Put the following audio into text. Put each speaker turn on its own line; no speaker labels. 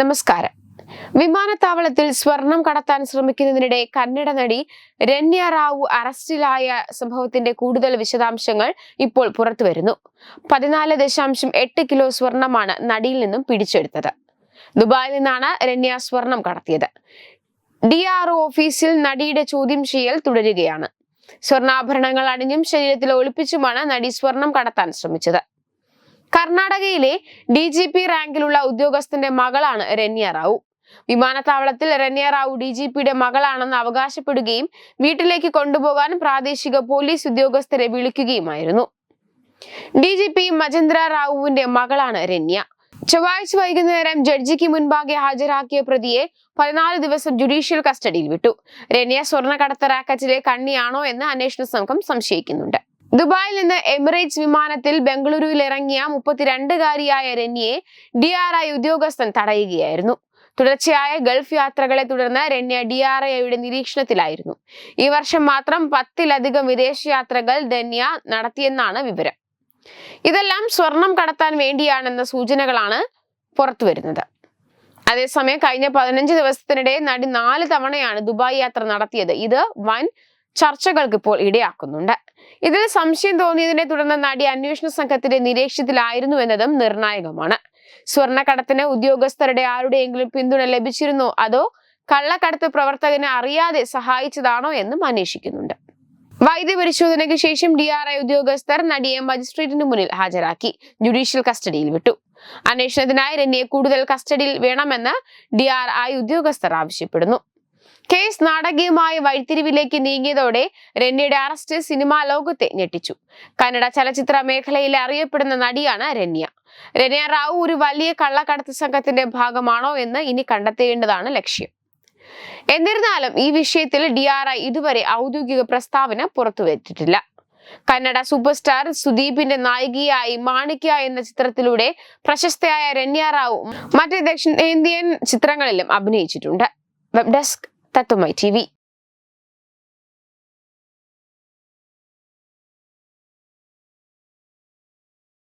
നമസ്കാരം. വിമാനത്താവളത്തിൽ സ്വർണം കടത്താൻ ശ്രമിക്കുന്നതിനിടെ കന്നഡ നടി രന്യ റാവു അറസ്റ്റിലായ സംഭവത്തിന്റെ കൂടുതൽ വിശദാംശങ്ങൾ ഇപ്പോൾ പുറത്തുവരുന്നു. 14.8 കിലോ സ്വർണമാണ് നടിയിൽ നിന്നും പിടിച്ചെടുത്തത്. ദുബായിൽ നിന്നാണ് രന്യ സ്വർണം കടത്തിയത്. DRO ഓഫീസിൽ നടിയുടെ ചോദ്യം ചെയ്യൽ തുടരുകയാണ്. സ്വർണ്ണാഭരണങ്ങൾ അണിഞ്ഞും ശരീരത്തിൽ ഒളിപ്പിച്ചുമാണ് നടി സ്വർണം കടത്താൻ ശ്രമിച്ചത്. കർണാടകയിലെ DGP റാങ്കിലുള്ള ഉദ്യോഗസ്ഥന്റെ മകളാണ് രന്യ റാവു. വിമാനത്താവളത്തിൽ രന്യ റാവു DGPയുടെ മകളാണെന്ന് അവകാശപ്പെടുകയും വീട്ടിലേക്ക് കൊണ്ടുപോകാൻ പ്രാദേശിക പോലീസ് ഉദ്യോഗസ്ഥരെ വിളിക്കുകയുമായിരുന്നു. DGP മജേന്ദ്ര റാവുവിന്റെ മകളാണ് രന്യ. ചൊവ്വാഴ്ച വൈകുന്നേരം ജഡ്ജിക്ക് മുൻപാകെ ഹാജരാക്കിയ പ്രതിയെ 14 ദിവസം ജുഡീഷ്യൽ കസ്റ്റഡിയിൽ വിട്ടു. രന്യ സ്വർണ്ണക്കടത്ത് റാക്കറ്റിലെ കണ്ണിയാണോ എന്ന് അന്വേഷണ സംഘം സംശയിക്കുന്നുണ്ട്. ദുബായിൽ നിന്ന് എമിറേറ്റ്സ് വിമാനത്തിൽ ബംഗളൂരുവിൽ ഇറങ്ങിയ 32-കാരിയായ രന്യയെ DRI ഉദ്യോഗസ്ഥൻ തടയുകയായിരുന്നു. തുടർച്ചയായ ഗൾഫ് യാത്രകളെ തുടർന്ന് രന്യ DRIയുടെ നിരീക്ഷണത്തിലായിരുന്നു. ഈ വർഷം മാത്രം 10-ലധികം വിദേശയാത്രകൾ രന്യ നടത്തിയെന്നാണ് വിവരം. ഇതെല്ലാം സ്വർണം കടത്താൻ വേണ്ടിയാണെന്ന സൂചനകളാണ് പുറത്തുവരുന്നത്. അതേസമയം കഴിഞ്ഞ 15 ദിവസത്തിനിടെ നടി 4 തവണയാണ് ദുബായ് യാത്ര നടത്തിയത്. ഇത് വൻ ചർച്ചകൾക്ക് ഇപ്പോൾ ഇടയാക്കുന്നുണ്ട്. ഇതിൽ സംശയം തോന്നിയതിനെ തുടർന്ന് നടി അന്വേഷണ സംഘത്തിന്റെ നിരീക്ഷണത്തിലായിരുന്നു എന്നതും നിർണായകമാണ്. സ്വർണ്ണക്കടത്തിന് ഉദ്യോഗസ്ഥരുടെ ആരുടെയെങ്കിലും പിന്തുണ ലഭിച്ചിരുന്നോ അതോ കള്ളക്കടത്ത് പ്രവർത്തകനെ അറിയാതെ സഹായിച്ചതാണോ എന്നും അന്വേഷിക്കുന്നുണ്ട്. വൈദ്യപരിശോധനയ്ക്ക് ശേഷം DRI ഉദ്യോഗസ്ഥർ നടിയെ മജിസ്ട്രേറ്റിന് മുന്നിൽ ഹാജരാക്കി ജുഡീഷ്യൽ കസ്റ്റഡിയിൽ വിട്ടു. അന്വേഷണത്തിനായി രന്യയെ കൂടുതൽ കസ്റ്റഡിയിൽ വേണമെന്ന് DRI ഉദ്യോഗസ്ഥർ ആവശ്യപ്പെടുന്നു. കേസ് നാടകീയമായ വഴിത്തിരിവിലേക്ക് നീങ്ങിയതോടെ രന്യയുടെ അറസ്റ്റ് സിനിമാ ലോകത്തെ ഞെട്ടിച്ചു. കന്നഡ ചലച്ചിത്ര മേഖലയിലെ അറിയപ്പെടുന്ന നടിയാണ് രന്യ. രന്യ റാവു ഒരു വലിയ കള്ളക്കടത്ത് സംഘത്തിന്റെ ഭാഗമാണോ എന്ന് ഇനി കണ്ടെത്തേണ്ടതാണ് ലക്ഷ്യം. എന്നിരുന്നാലും ഈ വിഷയത്തിൽ DRI ഇതുവരെ ഔദ്യോഗിക പ്രസ്താവന പുറത്തുവിട്ടിട്ടില്ല. കന്നഡ സൂപ്പർ സ്റ്റാർ സുദീപിന്റെ നായികയായി മാണിക്യ എന്ന ചിത്രത്തിലൂടെ പ്രശസ്തയായ രന്യ റാവു മറ്റ് ദക്ഷിണേന്ത്യൻ ചിത്രങ്ങളിലും അഭിനയിച്ചിട്ടുണ്ട്. വെബ് ഡെസ്ക് തത്വമൈ TV.